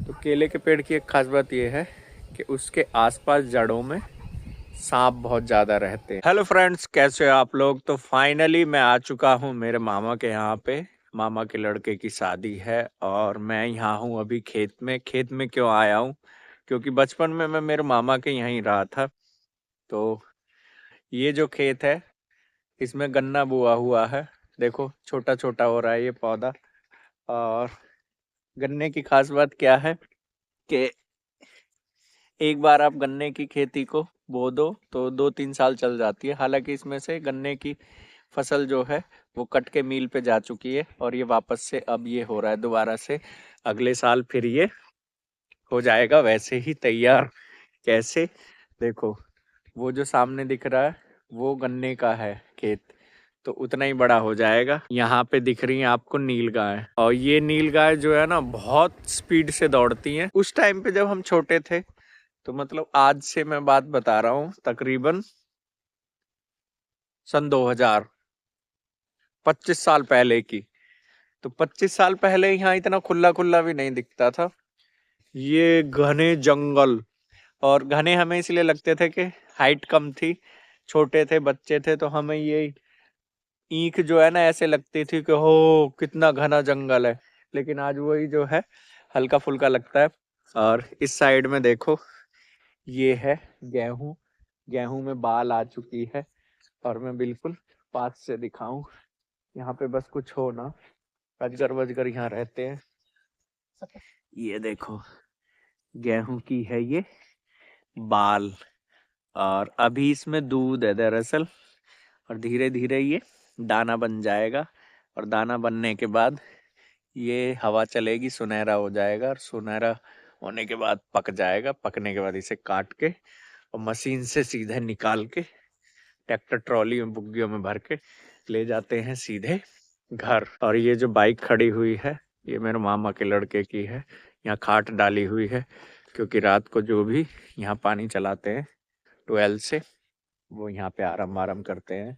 तो केले के पेड़ की एक खास बात यह है कि उसके आसपास जड़ों में सांप बहुत ज़्यादा रहते हैं। हेलो फ्रेंड्स, कैसे हो आप लोग। तो फाइनली मैं आ चुका हूँ मेरे मामा के यहाँ पे। मामा के लड़के की शादी है और मैं यहाँ हूँ अभी खेत में। खेत में क्यों आया हूँ, क्योंकि बचपन में मैं मेरे मामा के यहीं रहा था। तो ये जो खेत है इसमें गन्ना बोआ हुआ है। देखो छोटा छोटा हो रहा है ये पौधा। और गन्ने की खास बात क्या है कि एक बार आप गन्ने की खेती को बो दो तो 2-3 साल चल जाती है। हालांकि इसमें से गन्ने की फसल जो है वो कट के मील पे जा चुकी है और ये वापस से अब ये हो रहा है दोबारा से। अगले साल फिर ये हो जाएगा वैसे ही तैयार। कैसे, देखो वो जो सामने दिख रहा है वो गन्ने का है खेत, तो उतना ही बड़ा हो जाएगा। यहाँ पे दिख रही है आपको नील गाय, और ये नील गाय जो है ना बहुत स्पीड से दौड़ती हैं। उस टाइम पे जब हम छोटे थे, तो मतलब आज से मैं बात बता रहा हूँ तकरीबन सन 2000, 25 साल पहले की। तो 25 साल पहले यहाँ इतना खुला खुला भी नहीं दिखता था। ये घने जंगल, और घने हमें इसलिए लगते थे कि हाइट कम थी, छोटे थे, बच्चे थे, तो हमें ये ईख जो है ना ऐसे लगती थी कि हो कितना घना जंगल है। लेकिन आज वही जो है हल्का फुल्का लगता है। और इस साइड में देखो ये है गेहूं। गेहूं में बाल आ चुकी है, और मैं बिल्कुल पास से दिखाऊं। यहाँ पे बस कुछ हो ना, अजगर वजगर यहाँ रहते हैं। ये देखो गेहूं की है ये बाल, और अभी इसमें दूध है दरअसल। और धीरे धीरे ये दाना बन जाएगा, और दाना बनने के बाद ये हवा चलेगी, सुनहरा हो जाएगा, और सुनहरा होने के बाद पक जाएगा। पकने के बाद इसे काट के और मशीन से सीधे निकाल के ट्रैक्टर ट्रॉली में बुग्गियों में भर के ले जाते हैं सीधे घर। और ये जो बाइक खड़ी हुई है ये मेरे मामा के लड़के की है। यहाँ खाट डाली हुई है, क्योंकि रात को जो भी यहाँ पानी चलाते हैं ट्वेल्व से, वो यहाँ पे आराम आराम करते हैं।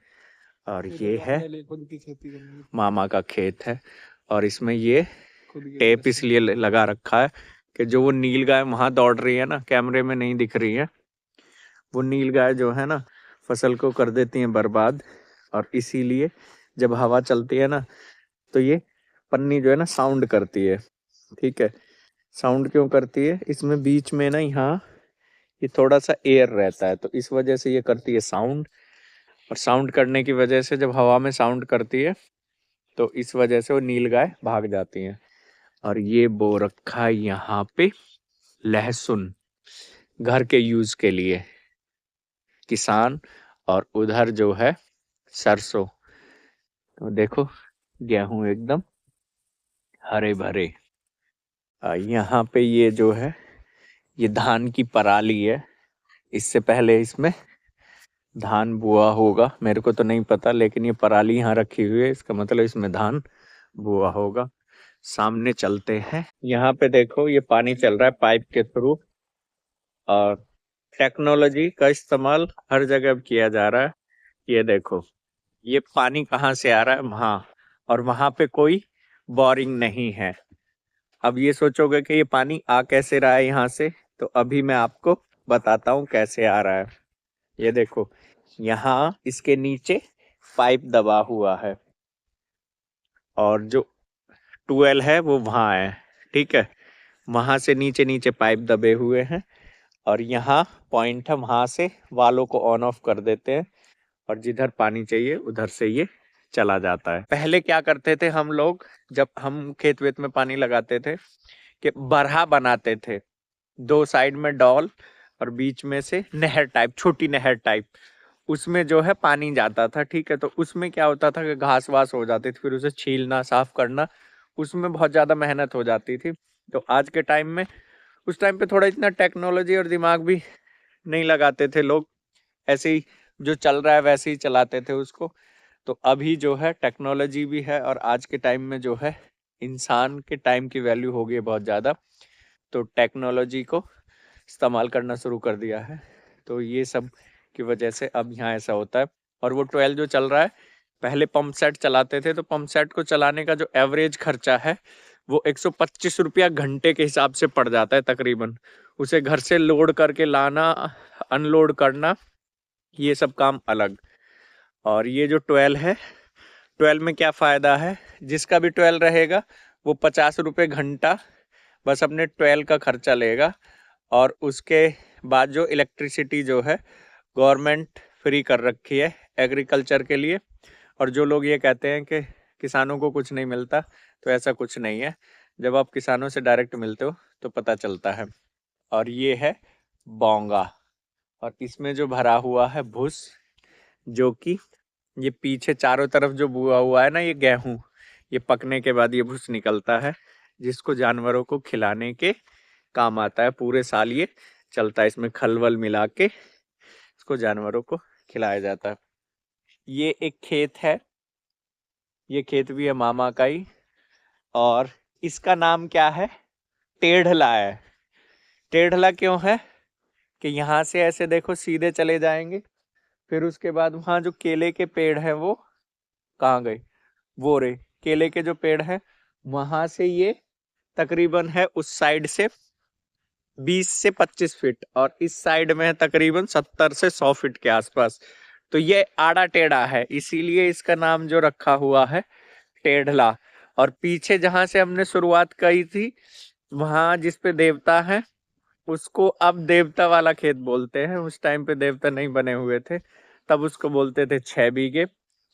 और ये है खुद की खेती करनी, मामा का खेत है। और इसमें ये टेप इसलिए लगा रखा है कि जो वो नील गाय वहां दौड़ रही है ना, कैमरे में नहीं दिख रही है, वो नील गाय जो है ना फसल को कर देती है बर्बाद। और इसीलिए जब हवा चलती है ना तो ये पन्नी जो है ना साउंड करती है। ठीक है, साउंड क्यों करती है, इसमें बीच में ना यहाँ ये थोड़ा सा एयर रहता है, तो इस वजह से ये करती है साउंड। और साउंड करने की वजह से जब हवा में साउंड करती है तो इस वजह से वो नील गाय भाग जाती हैं। और ये बो रखा है यहाँ पे लहसुन, घर के यूज के लिए किसान। और उधर जो है सरसों। तो देखो गेहूं एकदम हरे भरे। यहाँ पे ये जो है ये धान की पराली है। इससे पहले इसमें धान बुआ होगा, मेरे को तो नहीं पता, लेकिन ये पराली यहाँ रखी हुई है, इसका मतलब इसमें धान बुआ होगा। सामने चलते हैं, यहाँ पे देखो ये पानी चल रहा है पाइप के थ्रू। और टेक्नोलॉजी का इस्तेमाल हर जगह किया जा रहा है। ये देखो ये पानी कहाँ से आ रहा है, वहां, और वहां पे कोई बोरिंग नहीं है। अब ये सोचोगे कि ये पानी आ कैसे रहा है यहाँ से, तो अभी मैं आपको बताता हूँ कैसे आ रहा है। ये देखो यहाँ इसके नीचे पाइप दबा हुआ है, और जो ट्वेल है वो वहां है। ठीक है, वहां से नीचे नीचे पाइप दबे हुए हैं, और यहाँ पॉइंट है, वहां से वालों को ऑन ऑफ कर देते हैं, और जिधर पानी चाहिए उधर से ये चला जाता है। पहले क्या करते थे हम लोग, जब हम खेत वेत में पानी लगाते थे, कि बरहा बनाते थे, दो साइड में डॉल और बीच में से नहर टाइप, छोटी नहर टाइप, उसमें जो है पानी जाता था। ठीक है, तो उसमें क्या होता था कि घास वास हो जाती थी, फिर उसे छीलना साफ करना, उसमें बहुत ज्यादा मेहनत हो जाती थी। तो आज के टाइम में, उस टाइम पे थोड़ा इतना टेक्नोलॉजी और दिमाग भी नहीं लगाते थे लोग, ऐसे ही जो चल रहा है वैसे ही चलाते थे उसको। तो अभी जो है टेक्नोलॉजी भी है, और आज के टाइम में जो है इंसान के टाइम की वैल्यू हो गई है बहुत ज़्यादा, तो टेक्नोलॉजी को इस्तेमाल करना शुरू कर दिया है। तो ये सब की वजह से अब यहाँ ऐसा होता है। और वो 12 जो चल रहा है, पहले पंप सेट चलाते थे, तो पंप सेट को चलाने का जो एवरेज खर्चा है वो 125 रुपया घंटे के हिसाब से पड़ जाता है तकरीबन। उसे घर से लोड करके लाना, अनलोड करना, ये सब काम अलग। और ये जो 12 है, 12 में क्या फ़ायदा है, जिसका भी 12 रहेगा वो 50 रुपये घंटा बस अपने 12 का खर्चा लेगा। और उसके बाद जो इलेक्ट्रिसिटी जो है गवर्नमेंट फ्री कर रखी है एग्रीकल्चर के लिए। और जो लोग ये कहते हैं कि किसानों को कुछ नहीं मिलता, तो ऐसा कुछ नहीं है। जब आप किसानों से डायरेक्ट मिलते हो तो पता चलता है। और ये है बोंगा, और इसमें जो भरा हुआ है भूस, जो कि ये पीछे चारों तरफ जो बुआ हुआ है ना, ये गेहूं, ये पकने के बाद ये भूस निकलता है, जिसको जानवरों को खिलाने के काम आता है। पूरे साल ये चलता है, इसमें खलवल मिला के इसको जानवरों को खिलाया जाता है। ये एक खेत है, ये खेत भी है मामा का ही, और इसका नाम क्या है, टेढ़ला है। टेढ़ला क्यों है कि यहाँ से ऐसे देखो सीधे चले जाएंगे, फिर उसके बाद वहाँ जो केले के पेड़ हैं वो कहाँ गए, वो रे केले के जो पेड़ हैं, वहां से ये तकरीबन है उस साइड से 20 से 25 फीट, और इस साइड में है तकरीबन 70 से 100 फीट के आसपास। तो ये आड़ा टेढ़ा है, इसीलिए इसका नाम जो रखा हुआ है टेढ़ला। और पीछे जहां से हमने शुरुआत की थी, वहां जिस पे देवता है उसको अब देवता वाला खेत बोलते हैं। उस टाइम पे देवता नहीं बने हुए थे, तब उसको बोलते थे 6 बीघे।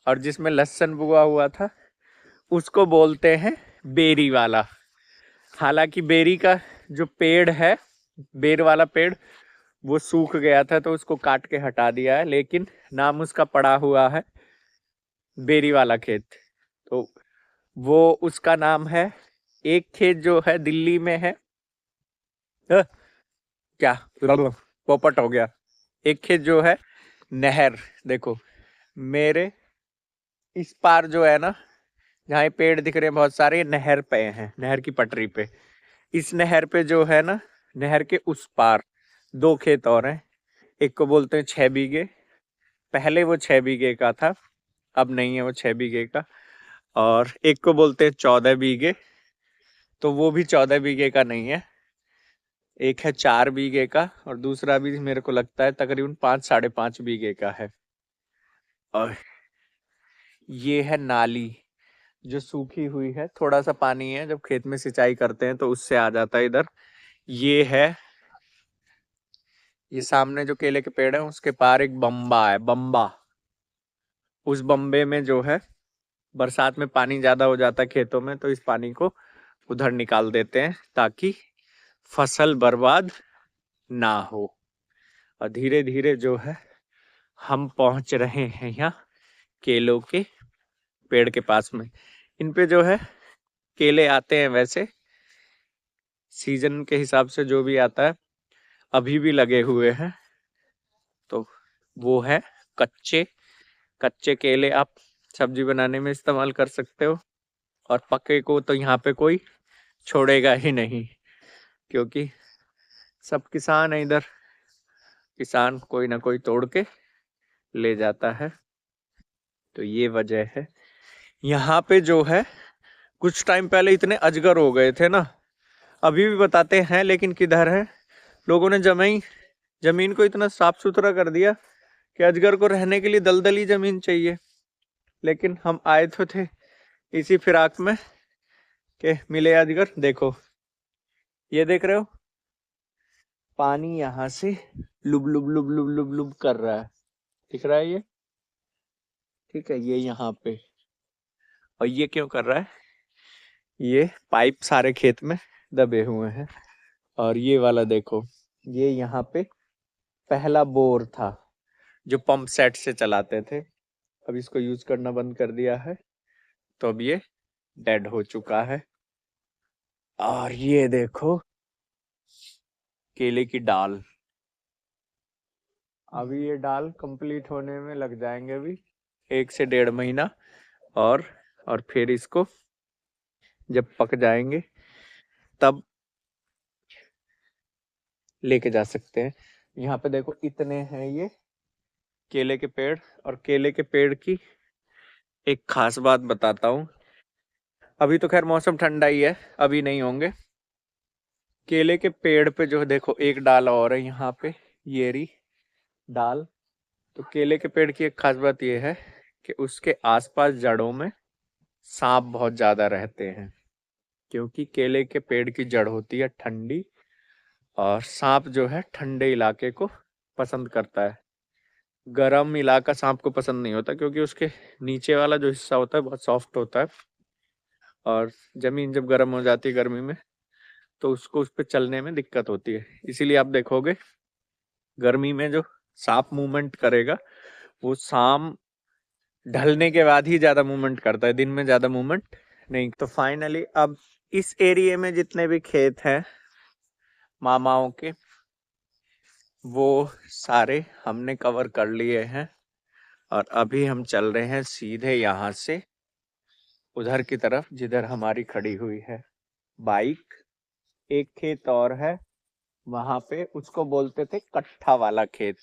और जिसमें लहसुन बुआ हुआ था उसको बोलते हैं बेरी वाला। हालांकि बेरी का जो पेड़ है, बेर वाला पेड़, वो सूख गया था तो उसको काट के हटा दिया है, लेकिन नाम उसका पड़ा हुआ है बेरी वाला खेत। तो वो उसका नाम है। एक खेत जो है दिल्ली में है, अ, क्या पोपट हो गया। एक खेत जो है नहर, देखो मेरे इस पार जो है ना, जहाँ ये पेड़ दिख रहे हैं बहुत सारे, ये नहर पे हैं, नहर की पटरी पे। इस नहर पे जो है ना, नहर के उस पार 2 खेत और हैं। एक को बोलते हैं 6 बीघे, पहले वो 6 बीघे का था, अब नहीं है वो 6 बीघे का। और एक को बोलते हैं 14 बीघे, तो वो भी 14 बीघे का नहीं है। एक है 4 बीघे का, और दूसरा भी मेरे को लगता है तकरीबन 5 साढ़े 5 बीघे का है। और ये है नाली जो सूखी हुई है, थोड़ा सा पानी है, जब खेत में सिंचाई करते हैं तो उससे आ जाता है इधर। ये है, ये सामने जो केले के पेड़ है उसके पार एक बम्बा है, बम्बा। उस बम्बे में जो है बरसात में पानी ज्यादा हो जाता है खेतों में, तो इस पानी को उधर निकाल देते हैं ताकि फसल बर्बाद ना हो। और धीरे धीरे जो है हम पहुंच रहे हैं यहाँ केलों के पेड़ के पास में। इन पे जो है केले आते हैं, वैसे सीजन के हिसाब से जो भी आता है, अभी भी लगे हुए हैं। तो वो है कच्चे कच्चे केले, आप सब्जी बनाने में इस्तेमाल कर सकते हो। और पके को तो यहाँ पे कोई छोड़ेगा ही नहीं, क्योंकि सब किसान है इधर, किसान कोई ना कोई तोड़ के ले जाता है। तो ये वजह है। यहाँ पे जो है कुछ टाइम पहले इतने अजगर हो गए थे ना, अभी भी बताते हैं, लेकिन किधर है, लोगों ने जमीन को इतना साफ सुथरा कर दिया कि अजगर को रहने के लिए दलदली जमीन चाहिए। लेकिन हम आए तो थे इसी फिराक में कि मिले अजगर। देखो ये देख रहे हो, पानी यहाँ से लुब लुब लुब लुब लुब लुब कर रहा है, दिख रहा है ये, ठीक है, ये यहाँ पे। और ये क्यों कर रहा है, ये पाइप सारे खेत में दबे हुए हैं। और ये वाला देखो, ये यहाँ पे पहला बोर था जो पंप सेट से चलाते थे, अब इसको यूज करना बंद कर दिया है, तो अब ये डेड हो चुका है। और ये देखो केले की डाल, अभी ये डाल कंप्लीट होने में लग जाएंगे अभी 1 से 1.5 महीना। और फिर इसको जब पक जाएंगे तब लेके जा सकते हैं। यहाँ पे देखो इतने हैं ये केले के पेड़। और केले के पेड़ की एक खास बात बताता हूँ, अभी तो खैर मौसम ठंडा ही है, अभी नहीं होंगे। केले के पेड़ पे जो देखो एक डाल और है यहाँ पे, ये रही डाल। तो केले के पेड़ की एक खास बात ये है कि उसके आसपास जड़ों में सांप बहुत ज्यादा रहते हैं, क्योंकि केले के पेड़ की जड़ होती है ठंडी, और सांप जो है ठंडे इलाके को पसंद करता है। गर्म इलाका सांप को पसंद नहीं होता, क्योंकि उसके नीचे वाला जो हिस्सा होता है बहुत सॉफ्ट होता है, और जमीन जब गर्म हो जाती है गर्मी में तो उसको उस पर चलने में दिक्कत होती है। इसीलिए आप देखोगे गर्मी में जो सांप मूवमेंट करेगा वो शाम ढलने के बाद ही ज्यादा मूवमेंट करता है, दिन में ज्यादा मूवमेंट नहीं। तो फाइनली अब इस एरिया में जितने भी खेत हैं मामाओं के, वो सारे हमने कवर कर लिए हैं। और अभी हम चल रहे हैं सीधे यहाँ से उधर की तरफ जिधर हमारी खड़ी हुई है बाइक। एक खेत और है वहां पे, उसको बोलते थे कट्ठा वाला खेत,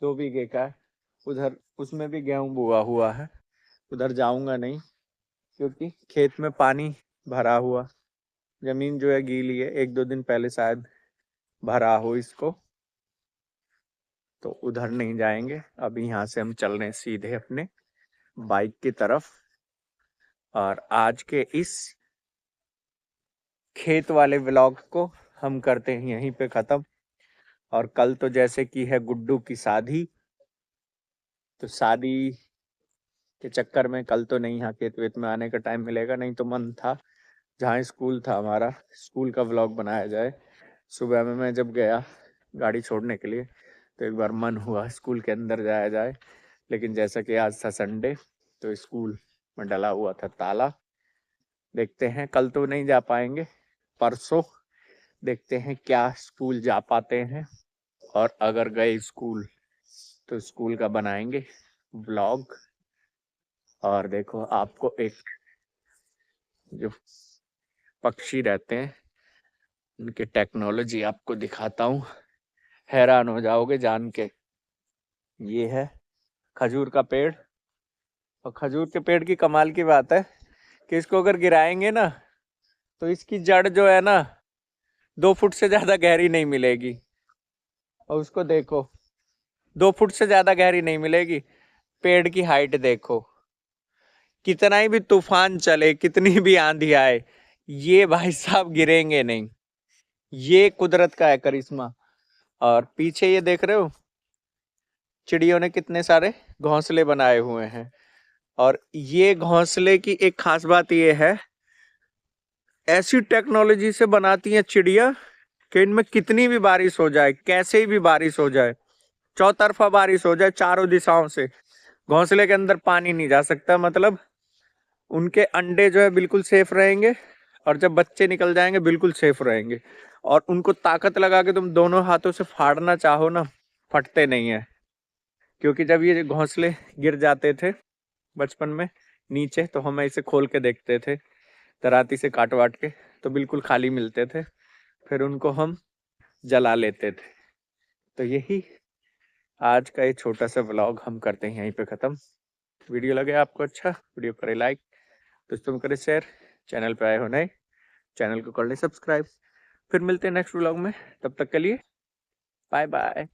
2 बीघे का है। उधर उसमें भी गेहूं बोआ हुआ है, उधर जाऊंगा नहीं क्योंकि खेत में पानी भरा हुआ, जमीन जो है गीली है, 1-2 दिन पहले शायद भरा हो इसको, तो उधर नहीं जाएंगे। अभी यहाँ से हम चल रहे हैं सीधे अपने बाइक की तरफ। और आज के इस खेत वाले व्लॉग को हम करते हैं यहीं पे खत्म। और कल तो जैसे कि है गुड्डू की शादी, तो शादी के चक्कर में कल तो नहीं यहाँ खेत वेत में आने का टाइम मिलेगा, नहीं तो मन था जहाँ स्कूल था हमारा, स्कूल का व्लॉग बनाया जाए। सुबह में मैं जब गया गाड़ी छोड़ने के लिए तो एक बार मन हुआ स्कूल के अंदर जाया जाए, लेकिन जैसा कि आज था संडे तो स्कूल में डला हुआ था ताला। देखते हैं, कल तो नहीं जा पाएंगे, परसों देखते हैं क्या स्कूल जा पाते हैं। और अगर गए स्कूल तो स्कूल का बनाएंगे व्लॉग। और देखो आपको एक जो पक्षी रहते हैं उनके टेक्नोलॉजी आपको दिखाता हूँ, हैरान हो जाओगे जान के। ये है खजूर का पेड़, और खजूर के पेड़ की कमाल की बात है कि इसको अगर गिराएंगे ना तो इसकी जड़ जो है ना 2 फुट से ज्यादा गहरी नहीं मिलेगी। और उसको देखो 2 फुट से ज्यादा गहरी नहीं मिलेगी। पेड़ की हाइट देखो, कितना ही भी तूफान चले, कितनी भी आंधी आए, ये भाई साहब गिरेंगे नहीं। ये कुदरत का है करिश्मा। और पीछे ये देख रहे हो चिड़ियों ने कितने सारे घोंसले बनाए हुए हैं। और ये घोंसले की एक खास बात ये है, ऐसी टेक्नोलॉजी से बनाती हैं चिड़िया कि इनमें कितनी भी बारिश हो जाए, कैसे भी बारिश हो जाए, चौतरफा बारिश हो जाए चारों दिशाओं से, घोंसले के अंदर पानी नहीं जा सकता। मतलब उनके अंडे जो है बिल्कुल सेफ रहेंगे, और जब बच्चे निकल जाएंगे बिल्कुल सेफ रहेंगे। और उनको ताकत लगा के तुम दोनों हाथों से फाड़ना चाहो ना, फटते नहीं है। क्योंकि जब ये घोंसले गिर जाते थे बचपन में नीचे, तो हम इसे खोल के देखते थे दराती से काट वाट के, तो बिल्कुल खाली मिलते थे, फिर उनको हम जला लेते थे। तो यही आज का ये छोटा सा व्लॉग हम करते हैं यहीं पे खत्म। वीडियो लगे आपको अच्छा, वीडियो करे लाइक, दोस्तों में करे शेयर, चैनल पे आए हो नए चैनल को कर ले सब्सक्राइब। फिर मिलते हैं नेक्स्ट व्लॉग में, तब तक के लिए बाय बाय।